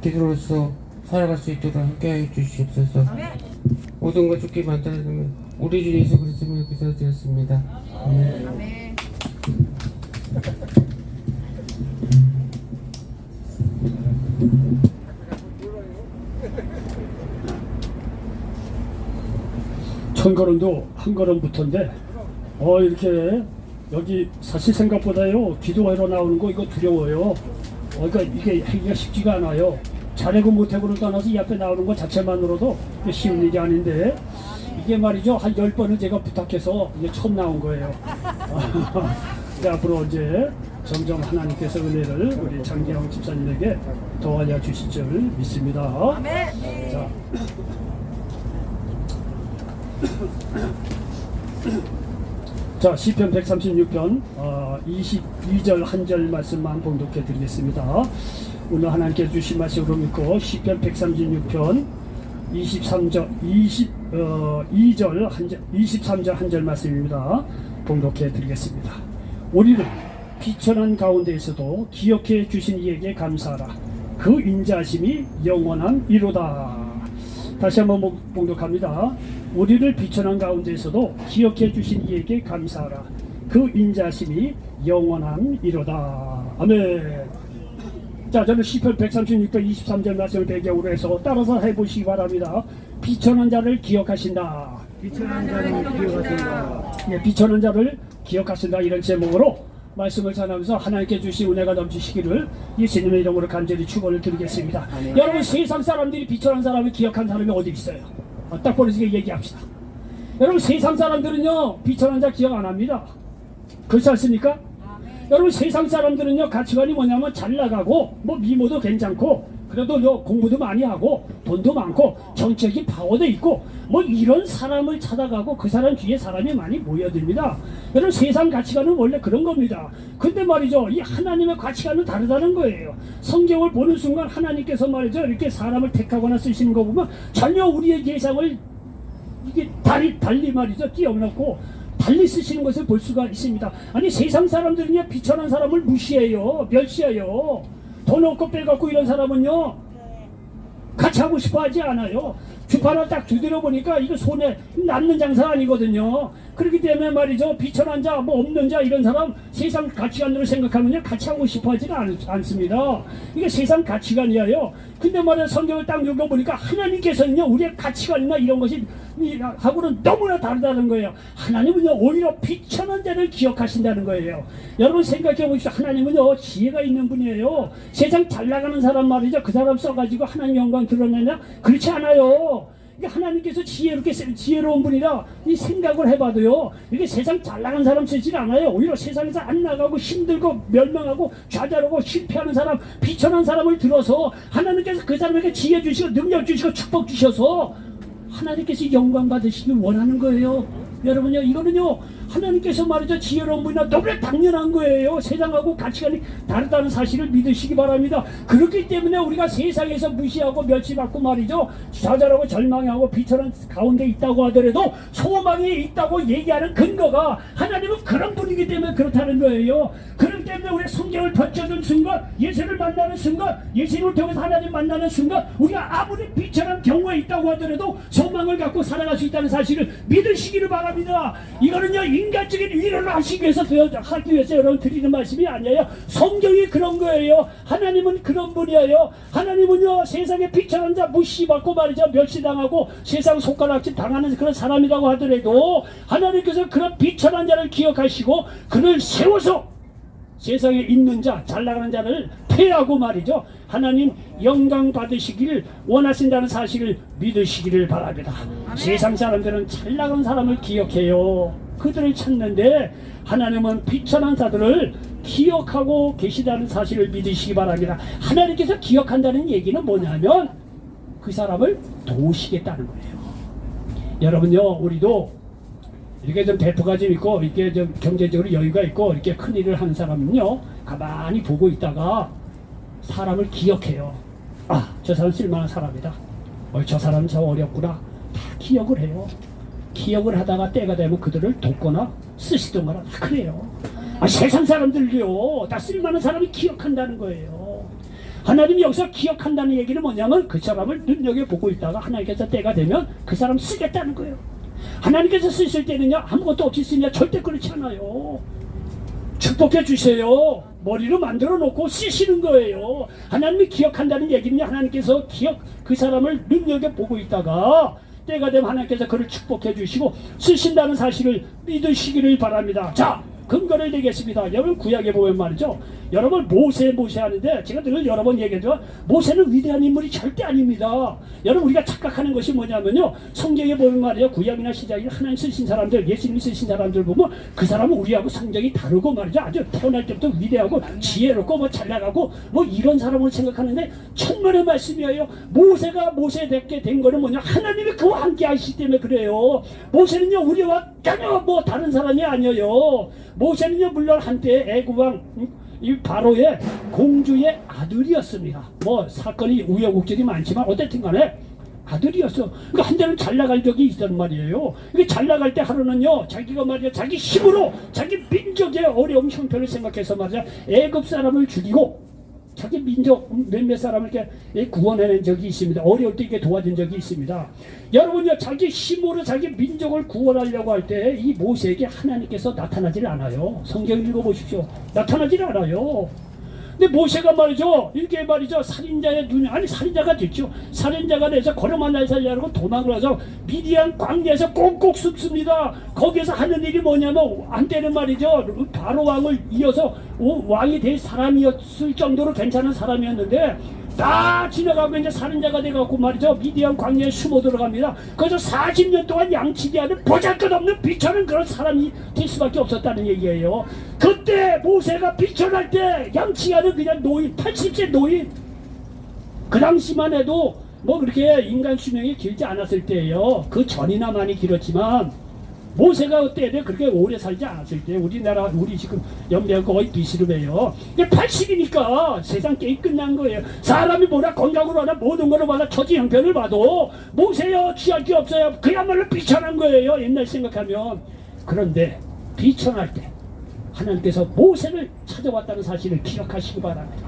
기도로서 살아갈 수 있도록 함께하여 주시옵소서. 모든 것 죽게 만들어주면 우리 주 예수 그리스도의 기도드렸습니다. 아멘. 천걸음도 한 걸음부터인데 이렇게 여기 사실 생각보다요 기도하러 나오는 거 이거 두려워요. 그러니까 이게 하기가 쉽지가 않아요. 잘하고 못하고를 떠나서 이 앞에 나오는 것 자체만으로도 쉬운 일이 아닌데 이게 말이죠 한 10번은 제가 부탁해서 이제 처음 나온 거예요. 앞으로 이제 점점 하나님께서 은혜를 우리 장기영 집사님에게 더하여 주실 줄 믿습니다. 자. 자, 시편 136편 22절 한 절 말씀만 봉독해 드리겠습니다. 오늘 하나님께 주신 말씀으로 믿고 시편 136편 23절 한 절 말씀입니다. 봉독해 드리겠습니다. 우리는 비천한 가운데에서도 기억해 주신 이에게 감사하라. 그 인자심이 영원한 이로다. 다시 한번 봉독합니다. 우리를 비천한 가운데에서도 기억해 주신 이에게 감사하라. 그 인자심이 영원한 이로다. 아멘. 자, 저는 시편 136편 23절 말씀을 배경으로 해서 따라서 해보시기 바랍니다. 비천한 자를 기억하신다. 비천한 자를 기억하신다. 예, 비천한 자를 기억하신다. 이런 제목으로 말씀을 전하면서 하나님께 주신 은혜가 넘치시기를 예수님의 이름으로 간절히 축원을 드리겠습니다. 여러분, 세상 사람들이 비천한 사람을 기억한 사람이 어디 있어요? 딱 버리지게 얘기합시다. 여러분, 세상 사람들은요 비천한 자 기억 안 합니다. 그렇지 않습니까? 여러분, 세상 사람들은요 가치관이 뭐냐면 잘 나가고 뭐 미모도 괜찮고 그래도 공부도 많이 하고 돈도 많고 정치적인 파워도 있고 뭐 이런 사람을 찾아가고 그 사람 뒤에 사람이 많이 모여듭니다. 여러분, 세상 가치관은 원래 그런 겁니다. 근데 말이죠, 이 하나님의 가치관은 다르다는 거예요. 성경을 보는 순간 하나님께서 말이죠 이렇게 사람을 택하거나 쓰시는 거 보면 전혀 우리의 예상을 이게 달리 말이죠 뛰어넘고 달리 쓰시는 것을 볼 수가 있습니다. 아니, 세상 사람들은요 비천한 사람을 무시해요, 멸시해요. 돈 없고 빼갖고 이런 사람은요 같이 하고 싶어 하지 않아요. 주판을 딱 두드려 보니까 이거 손에 남는 장사 아니거든요. 그렇기 때문에 말이죠, 비천한 자, 뭐 없는 자 이런 사람 세상 가치관으로 생각하면요 같이 하고 싶어 하지는 않습니다. 이게 세상 가치관이에요. 근데 말이야, 성경을 딱 읽어보니까 하나님께서는요 우리의 가치관이나 이런 것이 하고는 너무나 다르다는 거예요. 하나님은요 오히려 비천한 자를 기억하신다는 거예요. 여러분, 생각해 보십시오. 하나님은요 지혜가 있는 분이에요. 세상 잘 나가는 사람 말이죠, 그 사람 써가지고 하나님 영광 드러내냐? 그렇지 않아요. 하나님께서 지혜로운 분이라 이 생각을 해봐도요 이게 세상 잘 나가는 사람 쓰지 않아요. 오히려 세상에서 안 나가고 힘들고 멸망하고 좌절하고 실패하는 사람, 비천한 사람을 들어서 하나님께서 그 사람에게 지혜 주시고 능력 주시고 축복 주셔서 하나님께서 영광 받으시길 원하는 거예요. 여러분요, 이거는요 하나님께서 말이죠 지혜로운 분이나 너무나 당연한 거예요. 세상하고 가치관이 다르다는 사실을 믿으시기 바랍니다. 그렇기 때문에 우리가 세상에서 무시하고 멸시받고 말이죠 좌절하고 절망하고 비천한 가운데 있다고 하더라도 소망이 있다고 얘기하는 근거가 하나님은 그런 분이기 때문에 그렇다는 거예요. 그렇기 때문에 우리 성경을 펼쳐준 순간, 예수를 만나는 순간, 예수를 통해서 하나님 만나는 순간 우리가 아무리 비천한 경우에 있다고 하더라도 소망을 갖고 살아갈 수 있다는 사실을 믿으시기를 바랍니다. 이거는요 인간적인 위로를 하기 위해서 여러분 드리는 말씀이 아니에요. 성경이 그런 거예요. 하나님은 그런 분이에요. 하나님은요 세상에 비천한 자 무시받고 말이죠 멸시당하고 세상 손가락질 당하는 그런 사람이라고 하더라도 하나님께서 그런 비천한 자를 기억하시고 그를 세워서 세상에 있는 자, 잘 나가는 자를 패하고 말이죠 하나님 영광 받으시기를 원하신다는 사실을 믿으시기를 바랍니다. 세상 사람들은 잘 나가는 사람을 기억해요. 그들을 찾는데 하나님은 비천한 자들을 기억하고 계시다는 사실을 믿으시기 바랍니다. 하나님께서 기억한다는 얘기는 뭐냐면 그 사람을 도우시겠다는 거예요. 여러분요, 우리도 이렇게 좀 대표가 좀 있고 이렇게 좀 경제적으로 여유가 있고 이렇게 큰 일을 하는 사람은요 가만히 보고 있다가 사람을 기억해요. 아, 저 사람 쓸만한 사람이다. 저 사람은 저 어렵구나. 다 기억을 해요. 기억을 하다가 때가 되면 그들을 돕거나 쓰시던거나 다 그래요. 세상 사람들도요 다 쓸만한 사람이 기억한다는 거예요. 하나님이 여기서 기억한다는 얘기는 뭐냐면 그 사람을 눈여겨보고 있다가 하나님께서 때가 되면 그 사람 쓰겠다는 거예요. 하나님께서 쓰실 때는요 아무것도 없이 쓰냐 절대 그렇지 않아요. 축복해 주세요. 머리로 만들어 놓고 쓰시는 거예요. 하나님이 기억한다는 얘기는요 하나님께서 그 사람을 눈여겨보고 있다가 때가 되면 하나님께서 그를 축복해 주시고 쓰신다는 사실을 믿으시기를 바랍니다. 자, 근거를 내겠습니다. 여러분 구약에 보면 말이죠. 여러분 모세 하는데 제가 늘 여러 번 얘기했죠. 모세는 위대한 인물이 절대 아닙니다. 여러분 우리가 착각하는 것이 뭐냐면요. 성경에 보면 말이에요. 구약이나 시작에 하나님 쓰신 사람들, 예수님이 쓰신 사람들 보면 그 사람은 우리하고 성경이 다르고 말이죠. 아주 태어날 때부터 위대하고 지혜롭고 뭐 잘나가고 뭐 이런 사람을 생각하는데 천만의 말씀이에요. 모세가 모세답게 된 거는 뭐냐. 하나님이 그와 함께 하시기 때문에 그래요. 모세는요 우리와 전혀 뭐 다른 사람이 아니에요. 모세는요 물론 한때 애국왕 이 바로의 공주의 아들이었습니다. 뭐 사건이 우여곡절이 많지만 어쨌든 간에 아들이었어. 그러니까 한때는 잘 나갈 적이 있단 말이에요. 이게 잘 나갈 때 하루는요 자기가 말이야 자기 힘으로 자기 민족의 어려움 형편을 생각해서 말이야 애굽 사람을 죽이고 자기 민족 몇몇 사람을 이렇게 구원해낸 적이 있습니다. 어려울 때 이게 도와준 적이 있습니다. 여러분요 자기 힘으로 자기 민족을 구원하려고 할 때 이 모세에게 하나님께서 나타나질 않아요. 성경 읽어보십시오. 나타나질 않아요. 근데 모세가 말이죠 이렇게 말이죠 살인자의 살인자가 됐죠. 살인자가 돼서 걸어만 날 살려고 도망을 해서 미디안 광야에서 꼭꼭 숨습니다. 거기에서 하는 일이 뭐냐면 한때는 말이죠 바로 왕을 이어서 왕이 될 사람이었을 정도로 괜찮은 사람이었는데 다 지나가고 이제 살인자가 돼갖고 말이죠 미디안 광야에 숨어 들어갑니다. 거기서 40년 동안 양치기 하는 보잘것없는 비천한 그런 사람이 될 수밖에 없었다는 얘기예요. 그때 모세가 비천할 때 양치기하는 그냥 노인 80세 노인 그 당시만 해도 뭐 그렇게 인간 수명이 길지 않았을 때예요. 그 전이나 많이 길었지만 모세가 그때 그렇게 오래 살지 않았을 때 우리 지금 연배가 거의 비슷해요. 80이니까 세상 게임 끝난 거예요. 사람이 뭐라 건강으로 하나 모든 걸로 봐라 처지 형편을 봐도 모세요 취할 게 없어요. 그야말로 비천한 거예요. 옛날 생각하면. 그런데 비천할 때 하나님께서 모세를 찾아왔다는 사실을 기억하시기 바랍니다.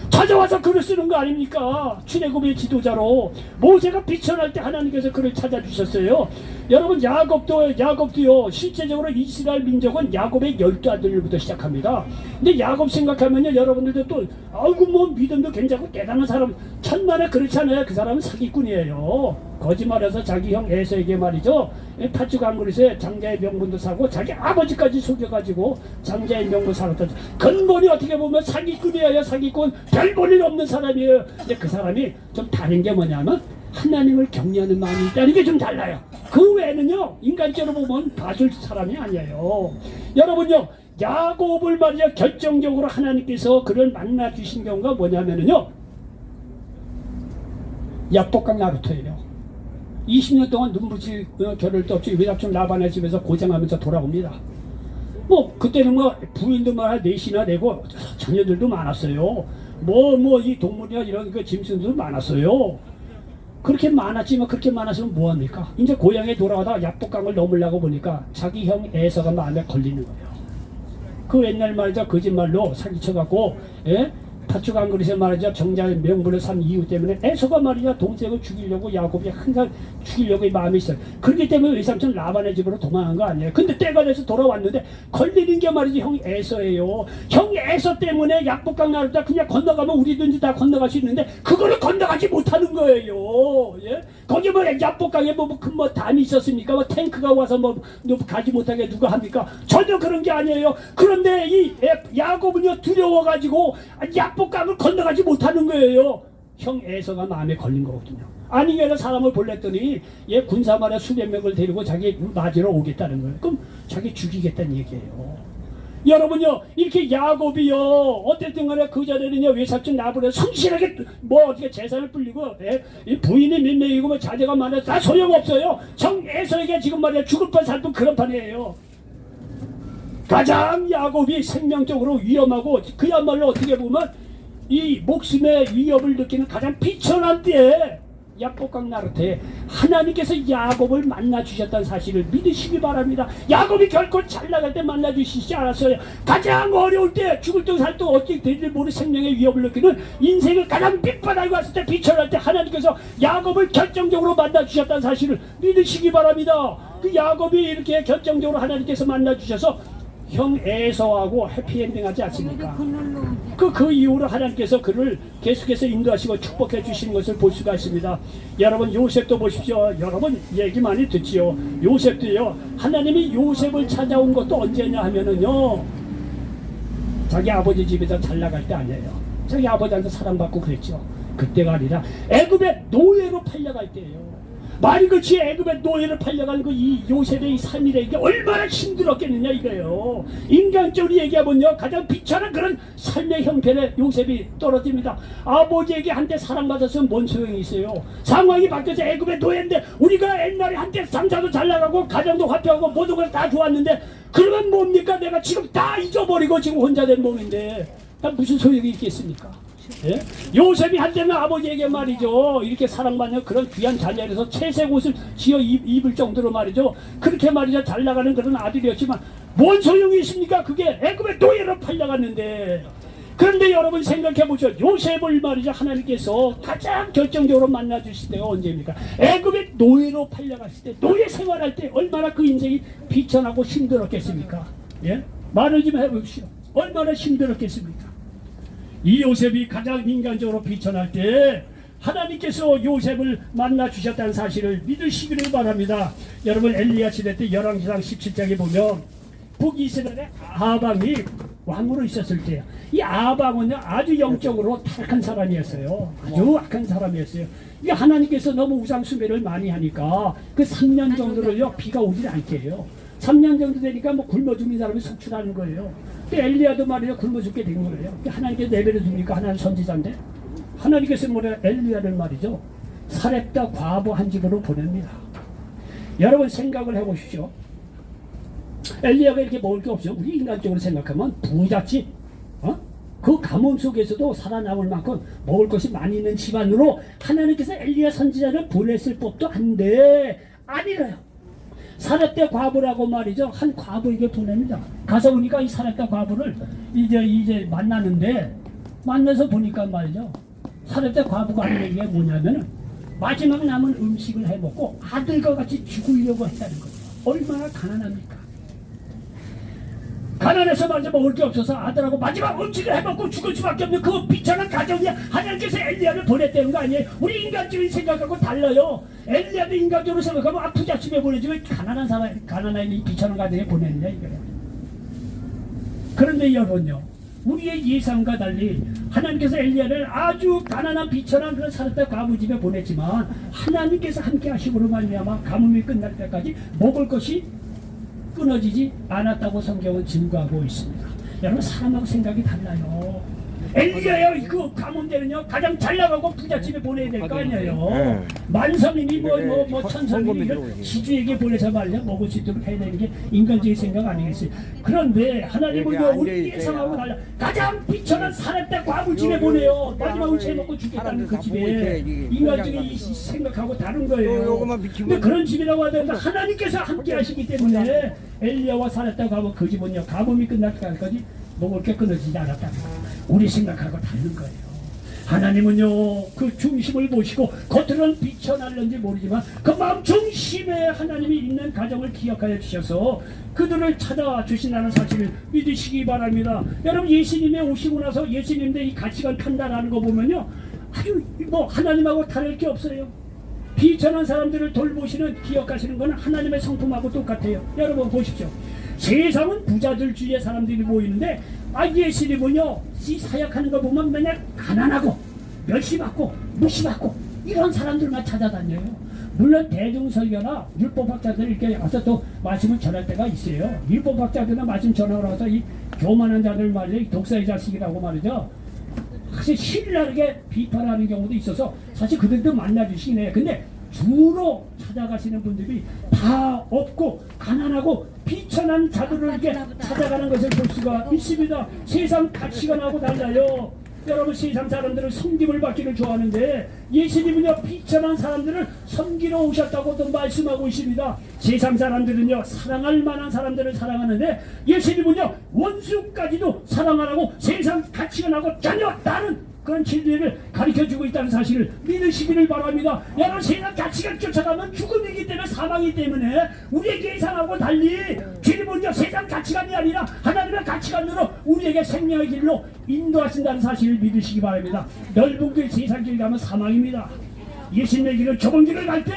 찾아와서 글을 쓰는 거 아닙니까? 출애굽의 지도자로 모세가 비천할 때 하나님께서 그를 찾아주셨어요. 여러분 야곱도요 실제적으로 이스라엘 민족은 야곱의 12아들부터 시작합니다. 근데 야곱 생각하면요 여러분들도 또 아이고 뭐 믿음도 괜찮고 대단한 사람 천만에 그렇지 않아요. 그 사람은 사기꾼이에요. 거짓말해서 자기 형 에서에게 말이죠 팥죽 한 그릇에 장자의 명분도 사고 자기 아버지까지 속여가지고 장자의 명분 사갔다. 근본이 어떻게 보면 사기꾼이에요. 사기꾼 별 볼 일 없는 사람이에요. 근데 그 사람이 좀 다른 게 뭐냐면 하나님을 경외하는 마음이 있다는 게 좀 달라요. 그 외에는요 인간적으로 보면 봐줄 사람이 아니에요. 여러분요 야곱을 말이야 결정적으로 하나님께서 그를 만나 주신 경우가 뭐냐면은요 야복강 나루터예요. 20년 동안 눈부실 겨를도 없이 외삼촌 라반의 집에서 고생하면서 돌아옵니다. 뭐 그때는 뭐 부인도 말 4이나 되고 자녀들도 많았어요. 뭐 이 동물이나 이런 그 짐승들도 많았어요. 그렇게 많았지만 그렇게 많았으면 뭐합니까? 이제 고향에 돌아가다가 야복강을 넘으려고 보니까 자기 형 에서가 마음에 걸리는 거예요. 그 옛날 말이죠 거짓말로 사기쳐갖고 팥죽 한 그릇에 말이죠 정자의 명분을 삼 이유 때문에 에서가 말이죠 동생을 죽이려고 야곱이 항상 죽이려고 마음이 있어요. 그렇기 때문에 외삼촌 라반의 집으로 도망한 거 아니에요. 근데 때가 돼서 돌아왔는데 걸리는 게 말이죠 형 에서예요. 형 에서 때문에 야복강 나루다 그냥 건너가면 우리든지 다 건너갈 수 있는데 그거를 건너가지 못하는 거예요. 예? 거기 뭐 야복강에 뭐 담이 있었습니까? 뭐 탱크가 와서 뭐 가지 못하게 누가 합니까? 전혀 그런 게 아니에요. 그런데 이 야곱은요 두려워가지고 야복강을 건너가지 못하는 거예요. 형 에서가 마음에 걸린 거거든요. 아니면 사람을 볼랬더니 군사마다 수백 명을 데리고 자기 맞으러 오겠다는 거예요. 그럼 자기 죽이겠다는 얘기예요. 여러분요 이렇게 야곱이요 어쨌든 간에 그 자리는요 외삼촌 나부려 성실하게 뭐 어떻게 재산을 불리고 이 부인이 몇 명이고 뭐 자제가 많아서 다 소용없어요. 형 에서에게 지금 말이야 죽을 뻔 살 뻔 그런 판이에요. 가장 야곱이 생명적으로 위험하고 그야말로 어떻게 보면 이 목숨의 위협을 느끼는 가장 비천한 때에 야복강 나루터에 하나님께서 야곱을 만나 주셨다는 사실을 믿으시기 바랍니다. 야곱이 결코 잘 나갈 때 만나 주시지 않았어요. 가장 어려울 때 죽을 듯 살 듯 어찌 될지 모르는 생명의 위협을 느끼는 인생을 가장 밑바닥에 왔을 때 비천할 때 하나님께서 야곱을 결정적으로 만나 주셨다는 사실을 믿으시기 바랍니다. 그 야곱이 이렇게 결정적으로 하나님께서 만나 주셔서 형 에서하고 해피엔딩하지 않습니까? 그 이후로 하나님께서 그를 계속해서 인도하시고 축복해 주시는 것을 볼 수가 있습니다. 여러분 요셉도 보십시오. 여러분 얘기 많이 듣지요. 요셉도요. 하나님이 요셉을 찾아온 것도 언제냐 하면은요. 자기 아버지 집에서 잘 나갈 때 아니에요. 자기 아버지한테 사랑받고 그랬죠. 그때가 아니라 애굽의 노예로 팔려갈 때예요. 말이 그렇지 애굽의 노예를 팔려간 그 이 요셉의 이 삶이라는 게 얼마나 힘들었겠느냐 이거예요. 인간적으로 얘기하면요 가장 비참한 그런 삶의 형편에 요셉이 떨어집니다. 아버지에게 한때 사랑받았으면 뭔 소용이 있어요. 상황이 바뀌어서 애굽의 노예인데 우리가 옛날에 한때 장사도 잘 나가고 가정도 화평하고 모든 걸 다 좋았는데 그러면 뭡니까? 내가 지금 다 잊어버리고 지금 혼자 된 몸인데 무슨 소용이 있겠습니까? 예? 요셉이 한때는 아버지에게 말이죠 이렇게 사랑받는 그런 귀한 자녀에서 채색 옷을 지어 입을 정도로 말이죠 그렇게 말이죠 잘 나가는 그런 아들이었지만 뭔 소용이 있습니까? 그게 애굽의 노예로 팔려갔는데. 그런데 여러분 생각해 보죠. 요셉을 말이죠 하나님께서 가장 결정적으로 만나 주실 때가 언제입니까? 애굽의 노예로 팔려갔을 때, 노예 생활할 때 얼마나 그 인생이 비천하고 힘들었겠습니까? 예? 말을 좀 해보십시오. 얼마나 힘들었겠습니까? 이 요셉이 가장 인간적으로 비천할 때 하나님께서 요셉을 만나 주셨다는 사실을 믿으시기를 바랍니다. 여러분 엘리야 시대 때 열왕기상 17장에 보면 북이스라엘의 아방이 왕으로 있었을 때 이 아방은 아주 영적으로 타락한 사람이었어요. 아주 악한 사람이었어요. 이게 하나님께서 너무 우상숭배를 많이 하니까 그 3년 정도를요 비가 오지 않게 해요. 3년 정도 되니까 뭐 굶어 죽는 사람이 속출하는 거예요. 엘리야도 말이죠 굶어 죽게 된 거예요. 하나님께서 내버려 둡니까? 하나님 선지자인데 하나님께서 뭐래 엘리야를 말이죠 사렙다 과부 한 집으로 보냅니다. 여러분 생각을 해보십시오. 엘리야가 이렇게 먹을 게 없죠. 우리 인간적으로 생각하면 부잣집 그 가뭄 속에서도 살아남을 만큼 먹을 것이 많이 있는 집안으로 하나님께서 엘리야 선지자를 보냈을 법도 한데 아니래요. 사렙다 과부라고 말이죠 한 과부에게 보냅니다. 가서 보니까 이 사렙다 과부를 이제 만나는데 만나서 보니까 말이죠 사렙다 과부가 하는 얘기가 뭐냐면은 마지막 남은 음식을 해먹고 아들과 같이 죽으려고 했다는 거예요. 얼마나 가난합니까? 가난해서 말이죠 먹을 게 없어서 아들하고 마지막 음식을 해먹고 죽을 수밖에 없는 그 비참한 가정이 하나님께서 엘리야를 보냈다는 거 아니에요? 우리 인간적인 생각하고 달라요. 엘리야도 인간적으로 생각하면 부잣집에 보내주면 가난한 사람, 가난한 이 비천한 가정에 보내느냐 이거예요. 그런데 여러분요 우리의 예상과 달리 하나님께서 엘리야를 아주 가난한 비천한 그런 사렙다 과부 집에 보냈지만 하나님께서 함께 하심으로 말미암아 가뭄이 끝날 때까지 먹을 것이 끊어지지 않았다고 성경은 증거하고 있습니다. 여러분 사람하고 생각이 달라요. 엘리야요 그 가문대는요 가장 잘 나가고 부잣집에 보내야 될 거 아니에요. 만성인이 뭐 천성인이 이걸 지주에게 보내서 말이야 먹을 수 있도록 해야 되는 게 인간적인 생각 아니겠어요. 그런데 하나님은 우리 예상하고 달라 가장 비천한 사렙다 과부 집에 보내요. 마지막을 채먹고 죽겠다는 그 집에 인간적인 생각하고 다른 거예요. 근데 그런 집이라고 하더라도 하나님께서 함께 하시기 때문에 엘리야와 사렙다 과부 그 집은요 가뭄이 끝날 때까지 먹을 게 끊어지지 않았다. 우리 생각하고 다른 거예요. 하나님은요 그 중심을 보시고 겉으로는 비춰날는지 모르지만 그 마음 중심에 하나님이 있는 가정을 기억하여 주셔서 그들을 찾아주신다는 사실을 믿으시기 바랍니다. 여러분 예수님이 오시고 나서 예수님의 이 가치관 판단하는 거 보면요 아주 뭐 하나님하고 다를 게 없어요. 비천한 사람들을 돌보시는 기억하시는 건 하나님의 성품하고 똑같아요. 여러분 보십시오. 세상은 부자들 주위에 사람들이 모이는데 예수님은요 이 사역하는 거 보면 맨날 가난하고 멸시받고 무시받고 이런 사람들만 찾아다녀요. 물론 대중설교나 율법학자들 이렇게 와서 또 말씀을 전할 때가 있어요. 율법학자들은 말씀 전하고 나서 이 교만한 자들 말이죠 독사의 자식이라고 말이죠 사실 신랄하게 비판하는 경우도 있어서 사실 그들도 만나주시긴 해요. 근데 주로 찾아가시는 분들이 다 없고 가난하고 비천한 자들을 이렇게 찾아가는 것을 볼 수가 있습니다. 세상 가치관하고 달라요. 여러분 세상 사람들은 섬김을 받기를 좋아하는데 예수님은요 비천한 사람들을 섬기러 오셨다고도 말씀하고 있습니다. 세상 사람들은요 사랑할 만한 사람들을 사랑하는데 예수님은요 원수까지도 사랑하라고 세상 가치관하고 전혀 다른 그런 진리를 가르쳐주고 있다는 사실을 믿으시기를 바랍니다. 여러분 세상 가치관 쫓아가면 죽음이기 때문에 사망이기 때문에 우리에게 예상하고 달리 주님은요 세상 가치관이 아니라 하나님의 가치관으로 우리에게 생명의 길로 인도하신다는 사실을 믿으시기 바랍니다. 넓은 길 세상 길 가면 사망입니다. 예수님의 길은 좁은 길을 갈 때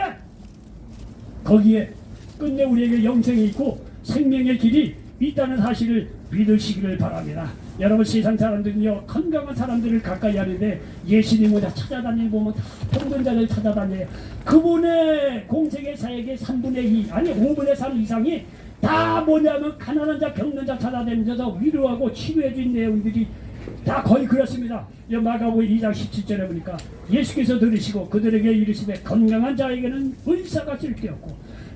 거기에 끝내 우리에게 영생이 있고 생명의 길이 있다는 사실을 믿으시기를 바랍니다. 여러분 세상 사람들은요 건강한 사람들을 가까이 하는데 예수님을 찾아다니고 보면 다 병든 자를 찾아다녀요. 그분의 공생의 사역의 3분의 2 아니 5분의 3 이상이 다 뭐냐면 가난한 자 병든 자 찾아다니면서 위로하고 치료해 준 내용들이 다 거의 그렇습니다. 마가복음 2장 17절에 보니까 예수께서 들으시고 그들에게 이르시되 건강한 자에게는 의사가 쓸데없고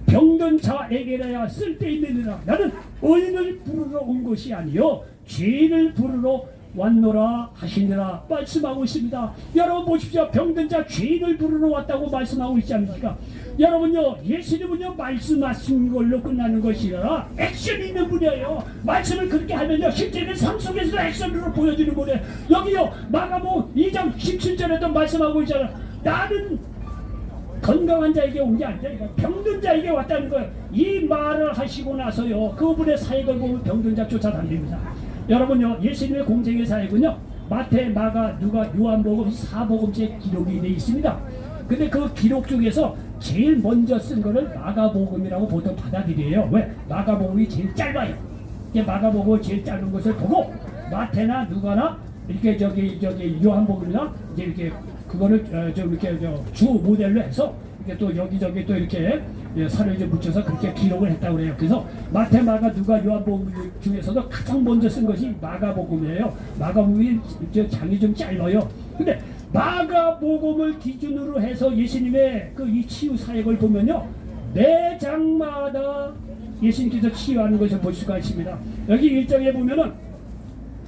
병든 자에게라야 쓸데있느니라. 나는 의인을 부르러 온 것이 아니요 죄인을 부르러 왔노라 하시니라 말씀하고 있습니다. 여러분 보십시오. 병든 자 죄인을 부르러 왔다고 말씀하고 있지 않습니까? 여러분요 예수님은요 말씀하신 걸로 끝나는 것이 아니라 액션이 있는 분이에요. 말씀을 그렇게 하면요 실제는 삶 속에서도 액션으로 보여주는 분이에요. 여기요 마가복음 2장 17절에도 말씀하고 있잖아요. 나는 건강한 자에게 온 게 아니라 병든 자에게 왔다는 거예요. 이 말을 하시고 나서요 그분의 사역을 보면 병든 자 쫓아다닙니다. 여러분요 예수님의 공생의 사역은요 마태, 마가, 누가, 요한복음 4복음째 기록이 되어 있습니다. 근데 그 기록 중에서 제일 먼저 쓴 거를 마가복음이라고 보통 받아들여요. 왜? 마가복음이 제일 짧아요. 마가복음이 제일 짧은 것을 보고 마태나 누가나 이렇게 저기 요한복음이나 이제 이렇게 그거를 좀 이렇게 주 모델로 해서 이렇게 또 여기저기 또 이렇게 살을 좀 묻혀서 그렇게 기록을 했다고 그래요. 그래서 마태, 마가, 누가, 요한복음 중에서도 가장 먼저 쓴 것이 마가복음이에요. 마가복음이 장이 좀 짧아요. 근데 마가복음을 기준으로 해서 예수님의 그 이 치유 사역을 보면요 매 장마다 예수님께서 치유하는 것을 볼 수가 있습니다. 여기 1장에 보면은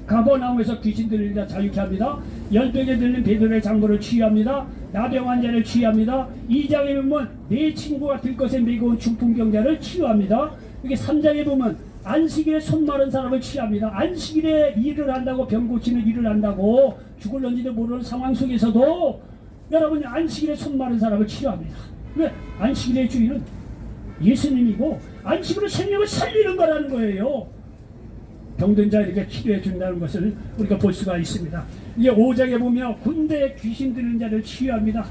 가버나움에서 귀신 들린 자 자유케 합니다. 열병에 들린 베드로의 장모를 치유합니다. 나병 환자를 치유합니다. 2장에 보면 내 친구가 들 것에 매고 온 중풍병자를 치유합니다. 이게 3장에 보면 안식일에 손 마른 사람을 치유합니다. 안식일에 일을 한다고 병 고치는 일을 한다고 죽을런지도 모르는 상황 속에서도 여러분이 안식일에 손 마른 사람을 치유합니다. 왜? 안식일의 주인은 예수님이고 안식으로 생명을 살리는 거라는 거예요. 병든 자 이렇게 치료해 준다는 것을 우리가 볼 수가 있습니다. 이제 5장에 보면 군대에 귀신 들린 자를 치유합니다.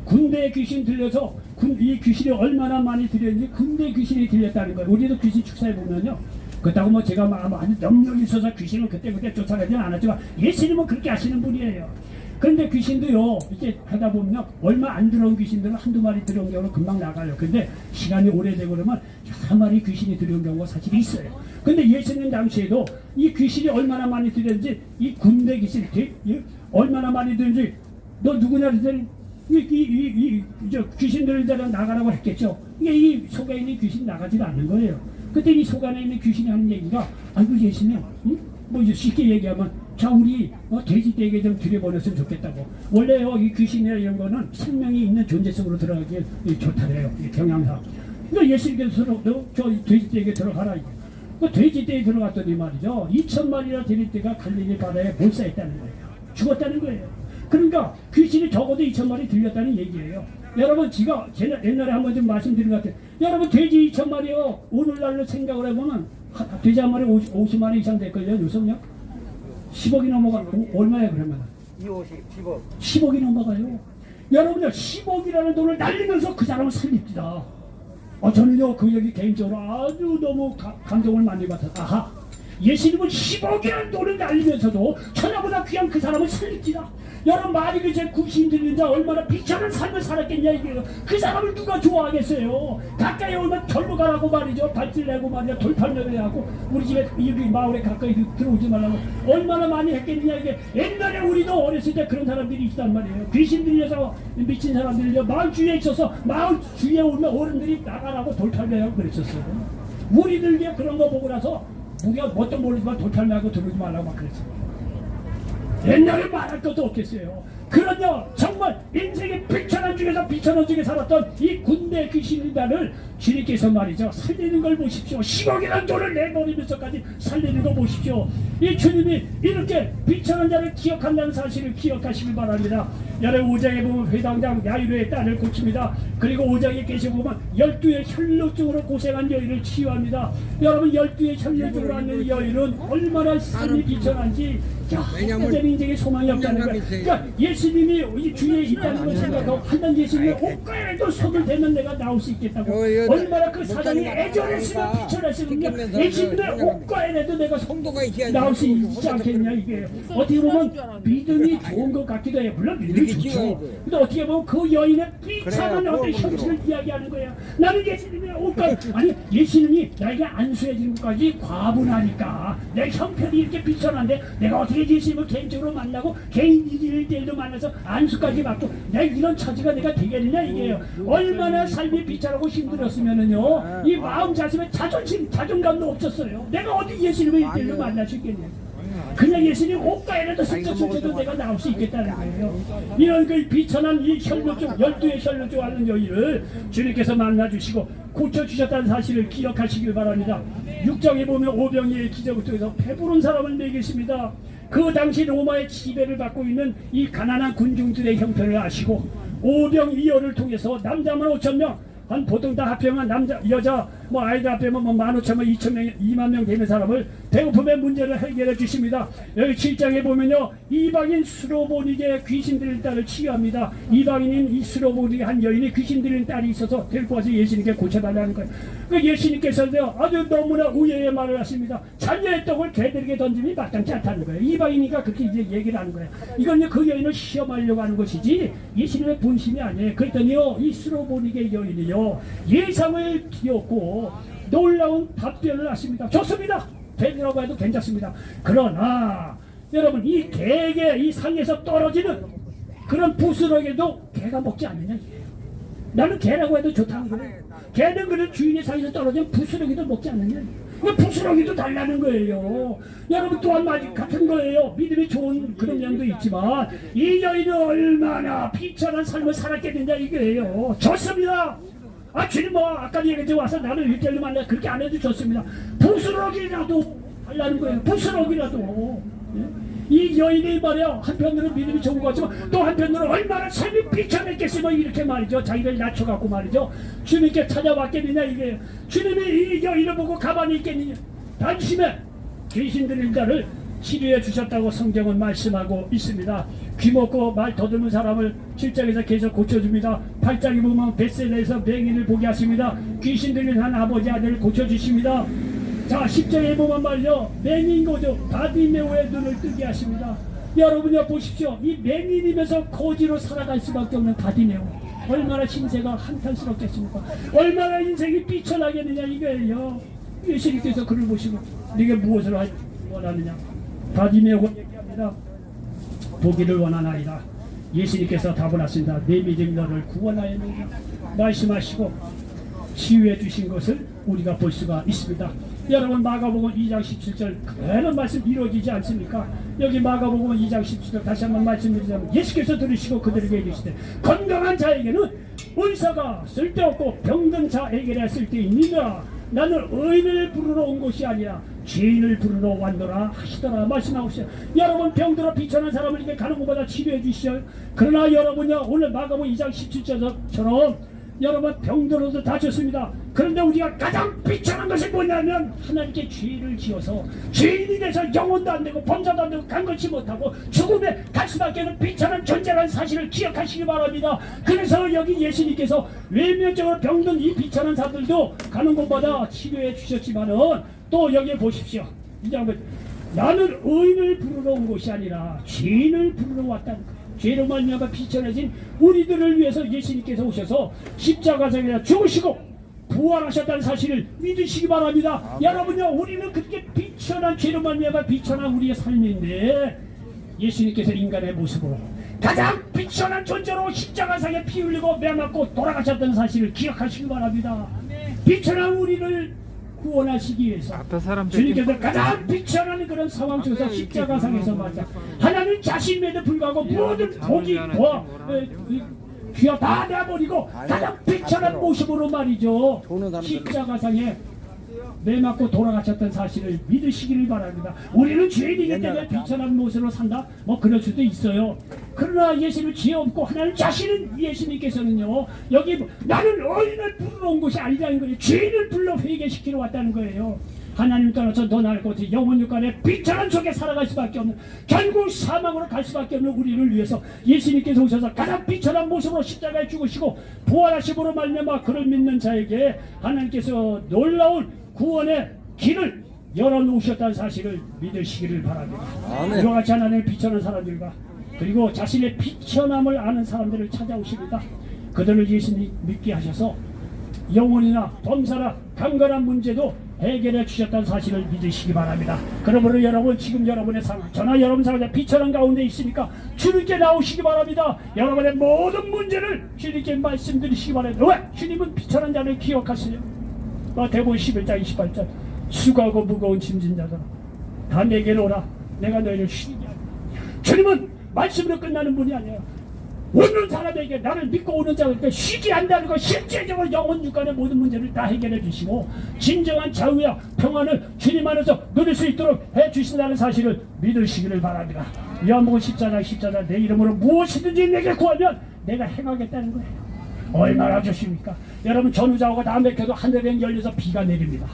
군대에 귀신 들려서 이 귀신이 얼마나 많이 들렸는지 군대에 귀신이 들렸다는 거예요. 우리도 귀신 축사해 보면요. 그렇다고 뭐 제가 아주 능력이 있어서 귀신을 그때 쫓아가지는 않았지만 예수님은 그렇게 하시는 분이에요. 그런데 귀신도요 이렇게 하다 보면 얼마 안 들어온 귀신들은 한두 마리 들어온 경우는 금방 나가요. 근데 시간이 오래되고 그러면 여러 마리 귀신이 들어온 경우가 사실 있어요. 근데 예수님 당시에도 이 귀신이 얼마나 많이 들었는지 이 군대 귀신 얼마나 많이 들었는지 너 누구냐 그랬더니 저 귀신 들은 자랑 나가라고 했겠죠. 이게 이 속에 있는 귀신 나가지 않는 거예요. 그때 이 속 안에 있는 귀신이 하는 얘기가 아이고 예수님 뭐 쉽게 얘기하면 자 우리 돼지떼에게 좀 들여보냈으면 좋겠다고. 원래요 이 귀신이나 이런 거는 생명이 있는 존재 속으로 들어가기 좋다래요. 경향상. 그러니까 예수님께서 저 돼지떼에게 들어가라. 그 돼지떼에 들어갔더니 말이죠 2,000마리나 돼지떼가 갈릴리 바다에 몰사했다는 거예요. 죽었다는 거예요. 그러니까 귀신이 적어도 2,000마리 들렸다는 얘기예요. 여러분 제가 옛날에 한번 좀 말씀드린 것 같아요. 여러분 돼지 2,000마리요 오늘날로 생각을 해보면 돼지 한 마리 50만 원 이상 될걸요 요즘요? 10억이 넘어가 얼마예요 그러면? 10억 10억이 넘어가요. 여러분요 10억이라는 돈을 날리면서 그 사람을 살립니다. 저는요 그 얘기 개인적으로 아주 너무 감동을 많이 받았어요. 아하 예수님은 10억이라는 돈을 날리면서도 천하보다 귀한 그 사람을 살립니다. 여러분 말이 그제 구신 들린 자 얼마나 비천한 삶을 살았겠냐 이게요. 그 사람을 누가 좋아하겠어요. 가까이 오면 절로 가라고 말이죠. 발질 내고 말이야 돌팔매를 하고 우리 집에 여기 마을에 가까이 들어오지 말라고 얼마나 많이 했겠느냐 이게. 옛날에 우리도 어렸을 때 그런 사람들이 있단 말이에요. 귀신 들려서 미친 사람들이요 마을 주위에 있어서 마을 주위에 오면 어른들이 나가라고 돌팔매하고 그랬었어요. 우리들 그런 거 보고 나서 우리가 뭣도 모르지만 돌팔매하고 들어오지 말라고 막 그랬어요. 옛날에 말할 것도 없겠어요. 그러냐 정말 인생의 비천한 중에서 비천한 중에 살았던 이 군대 귀신이다를 주님께서 말이죠 살리는 걸 보십시오. 10억이라는 돈을 내버리면서까지 살리는 거 보십시오. 이 주님이 이렇게 비천한 자를 기억한다는 사실을 기억하시길 바랍니다. 여러분 5장에 보면 회당장 야이로의 딸을 고칩니다. 그리고 5장에 계셔보면 12의 혈루증으로 고생한 여인을 치유합니다. 여러분 12의 혈루증으로 하는 여인은 얼마나 삶이 비천한지 헛되는 인생에 소망이 없다는 거예요. 그러니까 예수님이 이 주위에 있다는 걸 생각하고 한단 예수님이 옷가에도 손을 대면 내가 나올 수 있겠다고 얼마나 그 사장이 애절했으면 비천했으면 예수님의 옷가에라도 내가 나올 수 있지 않겠냐. 이게 어떻게 보면 믿음이 좋은 것 같기도 해요. 물론 믿음이 좋죠. 근데 어떻게 보면 그 여인의 비참한 어떤 현실을 이야기하는 거야. 나는 예수님의 옷가에 아니 예수님이 나에게 안수해지는 것까지 과분하니까 내 형편이 이렇게 비천한데 내가 어떻게 예수님을 개인적으로 만나고 개인 일대일도 만나서 안수까지 받고 내가 이런 처지가 내가 되겠느냐 이게요. 얼마나 삶이 비참하고 힘들었으면은요 이 마음 자신의 자존감도 없었어요. 내가 어디 예수님을 일대일로 만날 수 있겠냐. 그냥 예수님 옷가에라도 슬쩍슬쩍도 내가 나올 수 있겠다는 거예요. 이런 그 비천한 이 혈루증 12의 혈루증 하는 여인을 주님께서 만나주시고 고쳐주셨다는 사실을 기억하시길 바랍니다. 6장에 보면 오병이의 기적을 통해서 배부른 사람을 먹이십니다. 그 당시 로마의 지배를 받고 있는 이 가난한 군중들의 형편을 아시고 오병이어를 통해서 남자만 5,000명 한 보통 다 합하면 남자 여자 뭐 아이들 합하면 뭐 15,000명 2,000명 2만 되는 사람을 배고픔의 문제를 해결해 주십니다. 여기 7장에 보면요 이방인 스로보니게 귀신 들린 딸을 치유합니다. 이방인인 이 스로보니게 한 여인이 귀신 들린 딸이 있어서 데리고 와서 예수님께 고쳐달라는 거예요. 그 예수님께서도 아주 너무나 우애의 말을 하십니다. 자녀의 떡을 개들에게 던짐이 마땅치 않다는 거예요. 이방인이니까 그렇게 이제 얘기를 하는 거예요. 이건 그 여인을 시험하려고 하는 것이지 예수님의 본심이 아니에요. 그랬더니요 이 스로보니게 여인이요 예상을 뒤엎고 놀라운 답변을 하십니다. 좋습니다. 개라고 해도 괜찮습니다. 그러나 여러분 이 개에게 이 상에서 떨어지는 그런 부스러기도 개가 먹지 않느냐 이게요. 나는 개라고 해도 좋다는 거예요. 개는 그런 주인의 상에서 떨어지는 부스러기도 먹지 않느냐. 그 부스러기도 달라는 거예요. 여러분 또한 같은 거예요. 믿음이 좋은 그런 면도 있지만 이 여인은 얼마나 비천한 삶을 살았겠느냐 이거예요. 좋습니다. 아 주님 뭐 아까 얘기했지 와서 나를 일대일로 만나 그렇게 안 해도 좋습니다. 부스러기라도 달라는 거예요. 부스러기라도. 이 여인이 말이야 한편으로는 믿음이 좋은 것 같지만 또 한편으로는 얼마나 삶이 비참했겠으면 이렇게 말이죠 자기를 낮춰갖고 말이죠 주님께 찾아왔겠느냐 이게 주님이 이 여인을 보고 가만히 있겠느냐. 단심에 귀신 들린 자를 치료해 주셨다고 성경은 말씀하고 있습니다. 귀먹고 말 더듬은 사람을 7장에서 계속 고쳐줍니다. 8장에 보면 벳셀에서 맹인을 보게 하십니다. 귀신 들린 한 아버지 아들을 고쳐주십니다. 자 10장에 보면 말이요 맹인 거죠. 바디메오의 눈을 뜨게 하십니다. 여러분요 보십시오. 이 맹인이면서 거지로 살아갈 수밖에 없는 바디메오 얼마나 신세가 한탄스럽겠습니까. 얼마나 인생이 삐쳐나겠느냐 이거예요. 예수님께서 그를 보시고 네가 무엇을 원하느냐. 바디메오가 얘기합니다. 보기를 원하나이다. 예수님께서 답을 하신다. 내 믿음이 너를 구원하였느냐. 말씀하시고 치유해 주신 것을 우리가 볼 수가 있습니다. 여러분 마가복음 2장 17절 그런 말씀 이루어지지 않습니까? 여기 마가복음 2장 17절 다시 한번 말씀드리자면 예수께서 들으시고 그들에게 이르시되 건강한 자에게는 의사가 쓸데없고 병든 자에게나 쓸데있느니라. 나는 의인을 부르러 온 것이 아니라 죄인을 부르러 왔노라 하시더라 말씀하고 있어요. 여러분 병들어 비천한 사람을 이렇게 가는 것보다 치료해 주시죠. 그러나 여러분요 오늘 마가복음 2장 17절처럼 여러분 병들어도 다 좋습니다. 그런데 우리가 가장 비참한 것이 뭐냐면 하나님께 죄를 지어서 죄인이 돼서 영혼도 안 되고 범사도 안 되고 간걷지 못하고 죽음에 갈 수밖에 없는 비참한 존재라는 사실을 기억하시기 바랍니다. 그래서 여기 예수님께서 외면적으로 병든 이 비참한 사람들도 가는 곳마다 치료해 주셨지만은 또 여기에 보십시오. 이제 한번 나는 의인을 부르러 온 것이 아니라 죄인을 부르러 왔다는 거예요. 죄로 말미암아 비천해진 우리들을 위해서 예수님께서 오셔서 십자가상에 죽으시고 부활하셨다는 사실을 믿으시기 바랍니다. 여러분요 우리는 그렇게 비천한 죄로 말미암아 비천한 우리의 삶인데 예수님께서 인간의 모습으로 가장 비천한 존재로 십자가상에 피 흘리고 매 맞고 돌아가셨다는 사실을 기억하시기 바랍니다. 비천한 우리를 구원하시기 위해서 앞에 사람 주님께서 가장 비천한 그런 상황 속에서 십자가상에서 맞아 하나님 자신임에도 불구하고 모든 복이 귀하 다 내버리고 가장 비천한 모습으로 말이죠 십자가상에 매 맞고 돌아가셨던 사실을 믿으시기를 바랍니다. 우리는 죄인이기 때문에 비천한 모습으로 산다? 뭐 그럴 수도 있어요. 그러나 예수님 죄 없고 하나님 자신은 예수님께서는요 여기 나는 어린을 부르러 온 것이 아니라는 거예요. 죄인을 불러 회개시키러 왔다는 거예요. 하나님 따라서 너 나를 곳에 영원 육간에 비천한 속에 살아갈 수밖에 없는 결국 사망으로 갈 수밖에 없는 우리를 위해서 예수님께서 오셔서 가장 비천한 모습으로 십자가에 죽으시고 부활하심으로 말미암아 그를 믿는 자에게 하나님께서 놀라운 구원의 길을 열어놓으셨다는 사실을 믿으시기를 바랍니다. 이와 같이 하나님의 비천한 사람들과 그리고 자신의 비천함을 아는 사람들을 찾아오십니다. 그들을 예수님 믿게 하셔서 영혼이나 범사나 강건한 문제도 해결해 주셨다는 사실을 믿으시기 바랍니다. 그러므로 여러분 지금 여러분의 상황 저나 여러분 상황에 비천한 가운데 있으니까 주님께 나오시기 바랍니다. 여러분의 모든 문제를 주님께 말씀드리시기 바랍니다. 왜? 주님은 비천한 자를 기억하시려 마태복음 11장 28절 수고하고 무거운 짐진 자들아 다 내게로 오라 내가 너희를 쉬게 하리라. 주님은 말씀으로 끝나는 분이 아니에요. 오는 사람에게 나를 믿고 오는 자에게 쉬게 한다는 것 실제적으로 영혼 육간의 모든 문제를 다 해결해 주시고 진정한 자유와 평안을 주님 안에서 누릴 수 있도록 해 주신다는 사실을 믿으시기를 바랍니다. 요한복음 14장 내 이름으로 무엇이든지 내게 구하면 내가 행하겠다는 거예요. 얼마나 좋습니까? 여러분 전우자가 다 맥혀도 하늘에 열려서 비가 내립니다.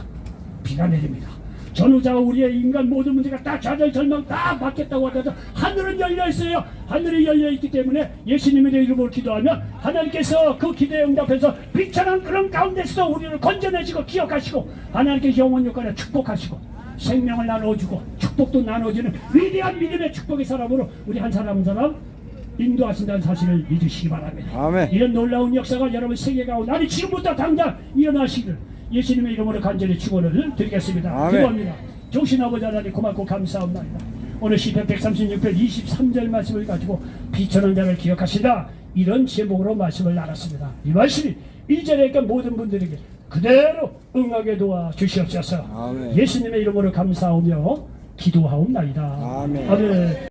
비가 내립니다. 전우자가 우리의 인간 모든 문제가 다 좌절절망 다 막겠다고 하더라도 하늘은 열려 있어요. 하늘이 열려 있기 때문에 예수님의 이름으로 기도하면 하나님께서 그 기도에 응답해서 비천한 그런 가운데서 우리를 건져내시고 기억하시고 하나님께서 영원 육간에 축복하시고 생명을 나눠주고 축복도 나눠주는 위대한 믿음의 축복의 사람으로 우리 한 사람 한 사람 인도하신다는 사실을 믿으시기 바랍니다. 아멘. 이런 놀라운 역사가 여러분 세계 가운데 아니 지금부터 당장 일어나시기를 예수님의 이름으로 간절히 축원을 드리겠습니다. 아멘. 기도합니다. 좋으신 아버지 하나님 고맙고 감사합니다. 오늘 시편 136편 23절 말씀을 가지고 비천한 자를 기억하시다 이런 제목으로 말씀을 나눴습니다. 이 말씀이 1절에 있던 모든 분들에게 그대로 응하게 도와 주시옵소서. 아멘. 예수님의 이름으로 감사하며 기도하옵나이다. 아멘. 아멘.